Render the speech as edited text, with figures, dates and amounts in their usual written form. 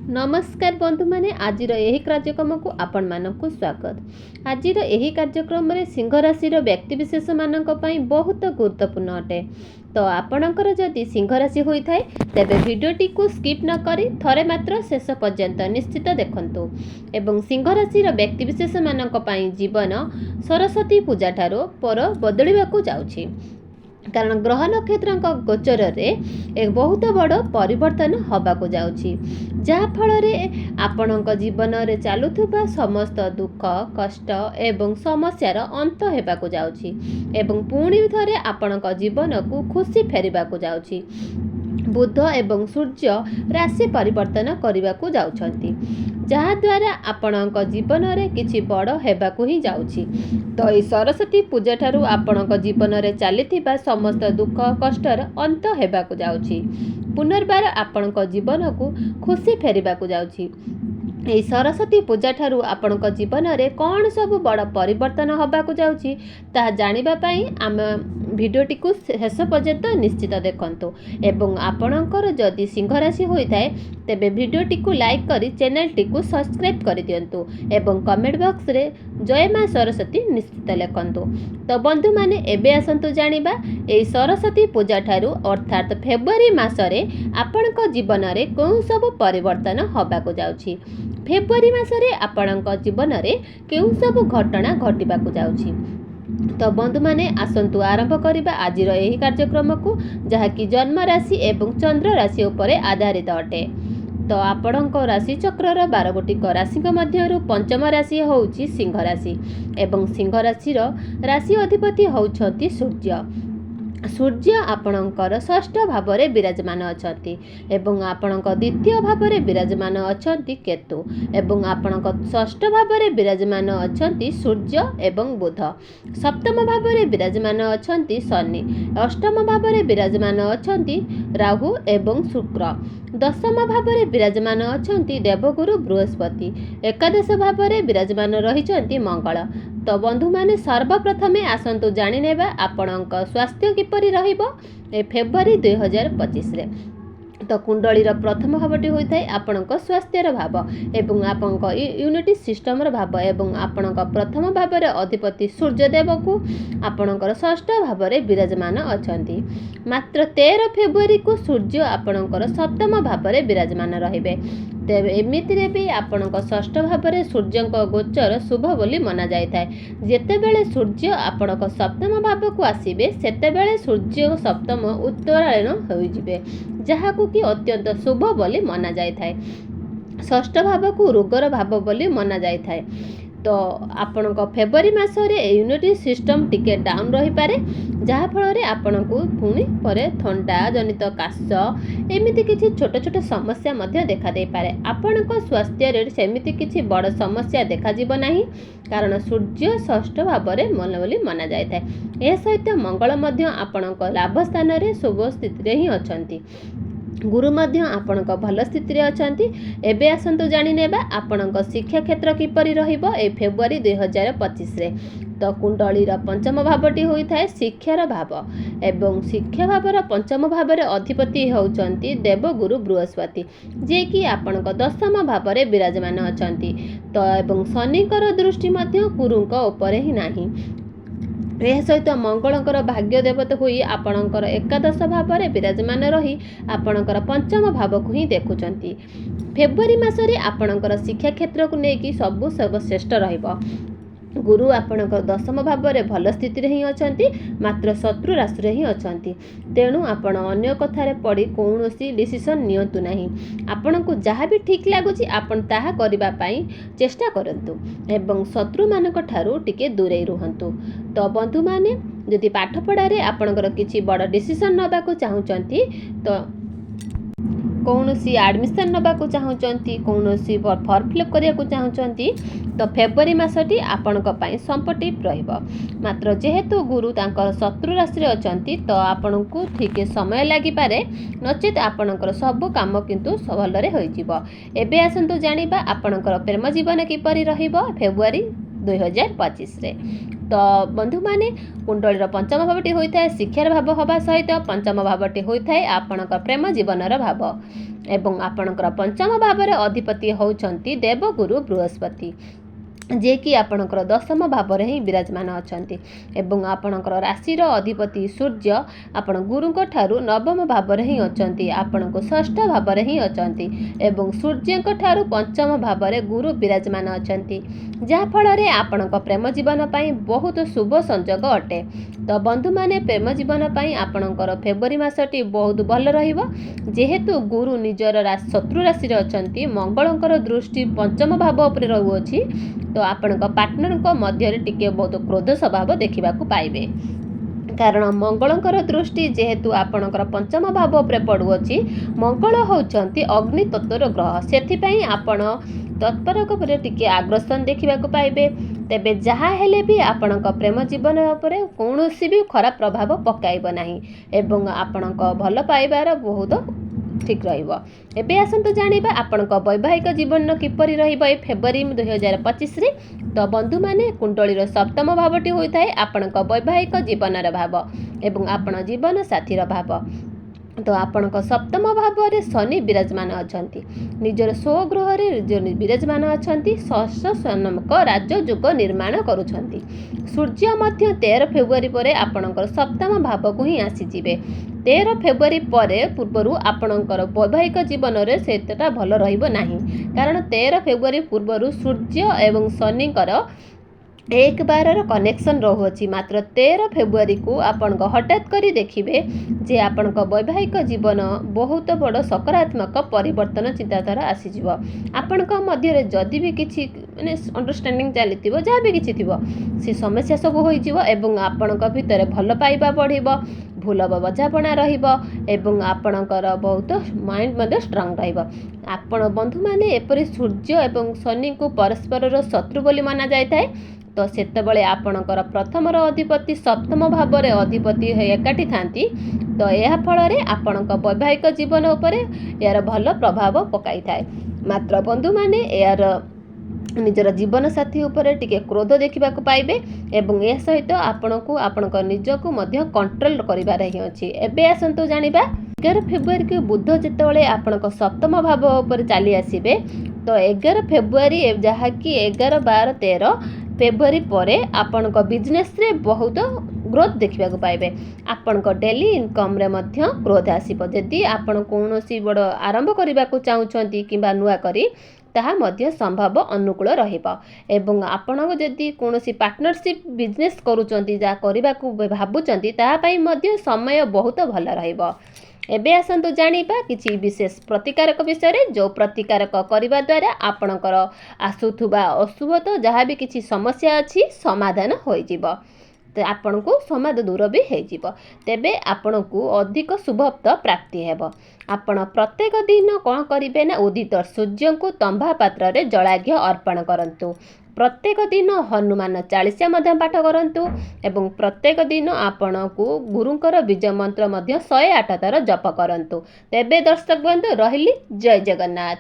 नमस्कार बंधु माने आजिर एही कार्यक्रम को आपण मानकु स्वागत। आजिर एही कार्यक्रम रे सिंह राशि व्यक्तिविशेष मानक पई बहुत गुरुत्वपूर्ण अटे। तो आपणकर जदि सिंह राशि होई थाए तेबे वीडियोटी को स्किप न करी थरे मात्र शेष पर्यंत निश्चित देखंतु। एवं सिंह राशि व्यक्तिविशेष मानक पई जीवन सरस्वती पूजा ठारो पर बदलिबाकू जाउछि। कारण ग्रह नक्षत्र गोचर रे एक बहुत बड़ परिवर्तन होबाकू जाउछि, जहा फल आपणक जीवन रे चालुथुबा समस्त दुख कष्ट एवं समस्यार अंत हेबाकू जाउछि एवं पुणी थरे आपणक जीवन को खुशी फेरिबाकू जाउछि। बुध एवं सूर्य राशि परिवर्तन करने जाउछंती, जहा द्वारा आपणक जीवन रे किछि बड़ हेबाकू ही जाउछि। तो ई सरस्वती पूजा ठारू आपणक जीवन रे चलीथिबा समस्त दुख कष्टर अंत हेबाकू जाउछि। पुनर्बार आपणक जीवन को खुशी फेरिबाकू जाउछि। एही सरस्वती पूजा ठारू आपणक जीवन रे कौन सब बड़ परिवर्तन होबाकू जाउछि ता जानिबा पई आम भिडियोटी को शेष पर्यंत निश्चित देखंतु। एवं आपणकर जदि सिंह राशि होई थाए तेबे भिडियोटी को लाइक करी चैनल टी को सब्सक्राइब कर दियंतु एवं कमेंट बॉक्स रे जय मां सरस्वती निश्चित लिखंतु। तो बंधु माने एबे आसंतु जानिबा एही सरस्वती पूजा ठारू अर्थात फेब्रुआरी मासरे आपणक जीवन रे कोन सब परिवर्तन होबाकू जाउछि। फेब्रुआरी मासरे आपणक जीवन रे केउ सब घटना घटिबाकू जाउछि। तो बंधु माने आसंतु आरंभ करिबा आजिर एही कार्यक्रम को, जहा कि जन्म राशि एवं चंद्र राशि उपरे आधारित अटे। तो आपणक राशि चक्र 12 गोटी राशि मध्यरु पंचम राशि होउछि सिंह राशि एवं सिंह राशि राशि अधिपति होउछंती सूर्य। सूर्य आपणकर षष्ठ भाव में विराजमान अछंती एवं आपणक द्वितीय भाव में विराजमान अछंती केतु एवं आपणक षष्ठ भाव में विराजमान अछंती सूर्य एवं बुध। सप्तम भाव में विराजमान अछंती शनि। अष्टम भाव में विराजमान अछंती राहु एवं शुक्र। दशम भाव में विराजमान अछंती देवगुरु बृहस्पति। एकादश भाव में विराजमान रहिछंती मंगल। तो बंधु माने सर्वप्रथमे आसंतु जानि नेबा आपणक स्वास्थ्य किपरि रहिबो ए फेब्रुआरी 2025 रे। तो कुंडलीर प्रथम भावटी होता है आपणक स्वास्थ्यर भाव एवं आपणक यूनिटी सिस्टमर भाव एवं आपणक प्रथम भाव में अधिपति सूर्यदेव को आपणकर षष्ठ भाव में विराजमान अछंती। मात्र 13 फेब्रुआरी को सूर्य आपणकर सप्तम भाव में विराजमान रहिबे। तेबे एमितिरे भी आपणक षष्ठ भाव में सूर्यक गोचर शुभ बोली मना जाए। जेतेबेले सूर्य आपणक सप्तम भाव को आसीबे सेतेबेले सूर्य सप्तम उत्तरायण होइजिबे, जहा को कि अत्यंत शुभ बोली मना जाए। षष्ठ भाव को रोगर भाव बोली मना जाए। तो आपणक फेब्रुआरी मासरे यूनिटी सिस्टम टिके डाउन रही पारे, जहा फल आपण को पुणी परे थंडा जनित काश एमिति किछि छोट छोट समस्या मध्य देखा दे पारे। आपणक स्वास्थ्य रे सेमिति किछि बड़ समस्या देखा जीव नाही, कारण सूर्य षष्ठ भाव में मन बोली मना जाए। ए सहित मंगल मध्य आपणक लाभ स्थान रे शुभ स्थिति रे ही अछंती। गुरु मध्य आपणक भल स्थिति रे अछंती। एबे आसंतु जानि नेबा आपणक शिक्षा क्षेत्र किपरि रहिबो ए फेब्रुआरी 2025 रे। तो कुंडलीर पंचम भावटी होता है शिक्षार भाव एवं शिक्षा भावर पंचम भाव में अधिपति होउचंती देवगुरु बृहस्पति, जे कि आपणक दशम भाव में विराजमान अछंती। तो एवं शनिकर दृष्टि मध्य गुरुंक उपरे ही नाही। यह सहित मंगलकर भाग्य देवता हुई आपणकर एकादश भाव में विराजमान रही आपणकर पंचम भाव को ही देखुचंती। फेब्रुआरी मासरे आपणकर शिक्षा क्षेत्र को लेकिन सबु सर्वश्रेष्ठ रहिबो। गुरु आपणकर दशम भाव में भल स्थिति रे ही अछंती, मात्र शत्रु राशि रे ही अछंती। तेणु आपण अन्य कथारे पड़ी कौनसी डिसीजन नियंतु नाही। आपनको जहाँ भी ठीक लगुची आपण ताहा करिबा पई चेष्टा करंतु एवं शत्रु मानक ठारू टिके दूरे रुहंतु। तो बंधु माने यदि पाठ पढ़ा रे आपणकर किछि बड़ डिसीजन नबाकू चाहुचंती, तो कौनसी एडमिशन नबाकू चाहुचंती, कौनसी फॉर्म फिलअप करिया चाहुचंती, तो फेब्रुआरी मासटी आपणक पई संपटिव रहिबो। मात्र जेहेतु गुरु तांकर शत्रु राशि रे अछंती, तो आपणकू ठीक समय लागि पारे, नचेत आपणकर सब काम किंतु भलरे होई जिवो। एबे आसंतु जानिबा आपणकर प्रेम जीवन किपरि रहिबो फेब्रुआरी 2025 रे। ତ ବନ୍ଧୁମାନେ କୁଣ୍ଡଳୀର ପଞ୍ଚମ ଭାବଟି ହୋଇଥାଏ ଶିକ୍ଷାର ଭାବ ହେବା ସହିତ ପଞ୍ଚମ ଭାବଟି ହୋଇଥାଏ ଆପଣଙ୍କ ପ୍ରେମ ଜୀବନର ଭାବ ଏବଂ ଆପଣଙ୍କର ପଞ୍ଚମ ଭାବରେ ଅଧିପତି ହେଉଛନ୍ତି ଦେବଗୁରୁ ବୃହସ୍ପତି, ଯିଏକି ଆପଣଙ୍କର ଦଶମ ଭାବରେ ହିଁ ବିରାଜମାନ ଅଛନ୍ତି ଏବଂ ଆପଣଙ୍କର ରାଶିର ଅଧିପତି ସୂର୍ଯ୍ୟ ଆପଣ ଗୁରୁଙ୍କ ଠାରୁ ନବମ ଭାବରେ ହିଁ ଅଛନ୍ତି, ଆପଣଙ୍କୁ ଷଷ୍ଠ ଭାବରେ ହିଁ ଅଛନ୍ତି ଏବଂ ସୂର୍ଯ୍ୟଙ୍କ ଠାରୁ ପଞ୍ଚମ ଭାବରେ ଗୁରୁ ବିରାଜମାନ ଅଛନ୍ତି, ଯାହାଫଳରେ ଆପଣଙ୍କ ପ୍ରେମ ଜୀବନ ପାଇଁ ବହୁତ ଶୁଭ ସଂଯୋଗ ଅଟେ। ତ ବନ୍ଧୁମାନେ ପ୍ରେମ ଜୀବନ ପାଇଁ ଆପଣଙ୍କର ଫେବୃଆରୀ ମାସଟି ବହୁତ ଭଲ ରହିବ, ଯେହେତୁ ଗୁରୁ ନିଜର ଶତ୍ରୁ ରାଶିରେ ଅଛନ୍ତି, ମଙ୍ଗଳଙ୍କର ଦୃଷ୍ଟି ପଞ୍ଚମ ଭାବ ଉପରେ ରହୁଅଛି, ତ ଆପଣଙ୍କ ପାର୍ଟନରଙ୍କ ମଧ୍ୟରେ ଟିକେ ବହୁତ କ୍ରୋଧ ସ୍ୱଭାବ ଦେଖିବାକୁ ପାଇବେ। କାରଣ ମଙ୍ଗଳଙ୍କର ଦୃଷ୍ଟି ଯେହେତୁ ଆପଣଙ୍କର ପଞ୍ଚମ ଭାବ ଉପରେ ପଡ଼ୁଅଛି, ମଙ୍ଗଳ ହେଉଛନ୍ତି ଅଗ୍ନି ତତ୍ତ୍ୱର ଗ୍ରହ, ସେଥିପାଇଁ ଆପଣ ତତ୍ପରଙ୍କ ଉପରେ ଟିକେ ଆଗ୍ରସନ ଦେଖିବାକୁ ପାଇବେ। ତେବେ ଯାହା ହେଲେ ବି ଆପଣଙ୍କ ପ୍ରେମ ଜୀବନ ଉପରେ କୌଣସି ବି ଖରାପ ପ୍ରଭାବ ପକାଇବ ନାହିଁ ଏବଂ ଆପଣଙ୍କ ଭଲ ପାଇବାର ବହୁତ ଠିକ୍ ରହିବ। ଏବେ ଆସନ୍ତୁ ଜାଣିବା ଆପଣଙ୍କ ବୈବାହିକ ଜୀବନ କିପରି ରହିବ ଏ ଫେବୃଆରୀ 2025ରେ। ତ ବନ୍ଧୁମାନେ କୁଣ୍ଡଳୀର ସପ୍ତମ ଭାବଟି ହୋଇଥାଏ ଆପଣଙ୍କ ବୈବାହିକ ଜୀବନର ଭାବ ଏବଂ ଆପଣ ଜୀବନ ସାଥୀର ଭାବ। ତ ଆପଣଙ୍କ ସପ୍ତମ ଭାବରେ ଶନି ବିରାଜମାନ ଅଛନ୍ତି, ନିଜର ସ୍ୱଗୃହରେ ବିରାଜମାନ ଅଛନ୍ତି, ଷଷ୍ଠ ଷଣ୍ମକ ରାଜଯୋଗ ନିର୍ମାଣ କରୁଛନ୍ତି। ସୂର୍ଯ୍ୟ ମଧ୍ୟ 13 ଫେବୃଆରୀ ପରେ ଆପଣଙ୍କର ସପ୍ତମ ଭାବକୁ ହିଁ ଆସିଯିବେ। 13 ଫେବୃଆରୀ ପରେ ପୂର୍ବରୁ ଆପଣଙ୍କର ବୈବାହିକ ଜୀବନରେ ସେତେଟା ଭଲ ରହିବ ନାହିଁ, କାରଣ 13 ଫେବୃଆରୀ ପୂର୍ବରୁ ସୂର୍ଯ୍ୟ ଏବଂ ଶନିଙ୍କର 1/12ର କନେକ୍ସନ୍ ରହୁଅଛି। ମାତ୍ର 13 ଫେବୃଆରୀକୁ ଆପଣଙ୍କ ହଠାତ୍ କରି ଦେଖିବେ ଯେ ଆପଣଙ୍କ ବୈବାହିକ ଜୀବନ ବହୁତ ବଡ଼ ସକାରାତ୍ମକ ପରିବର୍ତ୍ତନ ଚିନ୍ତାଧାରା ଆସିଯିବ। ଆପଣଙ୍କ ମଧ୍ୟରେ ଯଦି ବି କିଛି ଅଣ୍ଡରଷ୍ଟାଣ୍ଡିଂ ଚାଲିଥିବ, ଯାହା ବି କିଛି ଥିବ, ସେ ସମସ୍ୟା ସବୁ ହୋଇଯିବ ଏବଂ ଆପଣଙ୍କ ଭିତରେ ଭଲ ପାଇବା ବଢ଼ିବ, ଭୁଲ ବୁଝାମଣା ରହିବ ଏବଂ ଆପଣଙ୍କର ବହୁତ ମାଇଣ୍ଡ ମଧ୍ୟ ଷ୍ଟ୍ରଙ୍ଗ ରହିବ। ଆପଣ ବନ୍ଧୁମାନେ ଏପରି ସୂର୍ଯ୍ୟ ଏବଂ ଶନିଙ୍କୁ ପରସ୍ପରର ଶତ୍ରୁ ବୋଲି ମନାଯାଇଥାଏ, ତ ସେତେବେଳେ ଆପଣଙ୍କର ପ୍ରଥମର ଅଧିପତି ସପ୍ତମ ଭାବରେ ଅଧିପତି ଏକାଠି ଥାନ୍ତି, ତ ଏହା ଫଳରେ ଆପଣଙ୍କ ବୈବାହିକ ଜୀବନ ଉପରେ ଏହାର ଭଲ ପ୍ରଭାବ ପକାଇଥାଏ। ମାତ୍ର ବନ୍ଧୁମାନେ ଏହାର ନିଜର ଜୀବନସାଥୀ ଉପରେ ଟିକେ କ୍ରୋଧ ଦେଖିବାକୁ ପାଇବେ ଏବଂ ଏହା ସହିତ ଆପଣଙ୍କୁ ଆପଣଙ୍କ ନିଜକୁ ମଧ୍ୟ କଣ୍ଟ୍ରୋଲ କରିବାର ହିଁ ଅଛି। ଏବେ ଆସନ୍ତୁ ଜାଣିବା 11 ଫେବୃଆରୀକୁ ବୁଧ ଯେତେବେଳେ ଆପଣଙ୍କ ସପ୍ତମ ଭାବ ଉପରେ ଚାଲି ଆସିବେ, ତ 11 ଫେବୃଆରୀ ଯାହାକି 11, 12, 13 ଫେବୃଆରୀ ପରେ ଆପଣଙ୍କ ବିଜନେସ୍ରେ ବହୁତ ଗ୍ରୋଥ ଦେଖିବାକୁ ପାଇବେ। ଆପଣଙ୍କ ଡେଲି ଇନକମ୍ରେ ମଧ୍ୟ ଗ୍ରୋଥ ଆସିବ। ଯଦି ଆପଣ କୌଣସି ବଡ଼ ଆରମ୍ଭ କରିବାକୁ ଚାହୁଁଛନ୍ତି କିମ୍ବା ନୂଆ କରି, ତାହା ମଧ୍ୟ ସମ୍ଭବ ଅନୁକୂଳ ରହିବ ଏବଂ ଆପଣ ଯଦି କୌଣସି ପାର୍ଟନରସିପ୍ ବିଜନେସ୍ କରୁଛନ୍ତି, ଯାହା କରିବାକୁ ଭାବୁଛନ୍ତି, ତାହା ପାଇଁ ମଧ୍ୟ ସମୟ ବହୁତ ଭଲ ରହିବ। ଏବେ ଆସନ୍ତୁ ଜାଣିବା କିଛି ବିଶେଷ ପ୍ରତିକାରକ ବିଷୟରେ, ଯେଉଁ ପ୍ରତିକାରକ କରିବା ଦ୍ୱାରା ଆପଣଙ୍କର ଆସୁଥିବା ଅଶୁଭତ ଯାହା ବି କିଛି ସମସ୍ୟା ଅଛି ସମାଧାନ ହୋଇଯିବ, ତ ଆପଣଙ୍କୁ ସମାଧ ଦୂର ବି ହେଇଯିବ। ତେବେ ଆପଣଙ୍କୁ ଅଧିକ ଶୁଭପ୍ତ ପ୍ରାପ୍ତି ହେବ। ଆପଣ ପ୍ରତ୍ୟେକ ଦିନ କ'ଣ କରିବେ ନା ଉଦିତ ସୂର୍ଯ୍ୟଙ୍କୁ ତମ୍ବା ପାତ୍ରରେ ଜଳାର୍ଘ୍ୟ ଅର୍ପଣ କରନ୍ତୁ। ପ୍ରତ୍ୟେକ ଦିନ ହନୁମାନ ଚାଳିଶା ମଧ୍ୟ ପାଠ କରନ୍ତୁ ଏବଂ ପ୍ରତ୍ୟେକ ଦିନ ଆପଣଙ୍କୁ ଗୁରୁଙ୍କର ବୀଜ ମନ୍ତ୍ର ମଧ୍ୟ 108 ଥର ଜପ କରନ୍ତୁ। ତେବେ ଦର୍ଶକ ବନ୍ଧୁ ରହିଲି, ଜୟ ଜଗନ୍ନାଥ।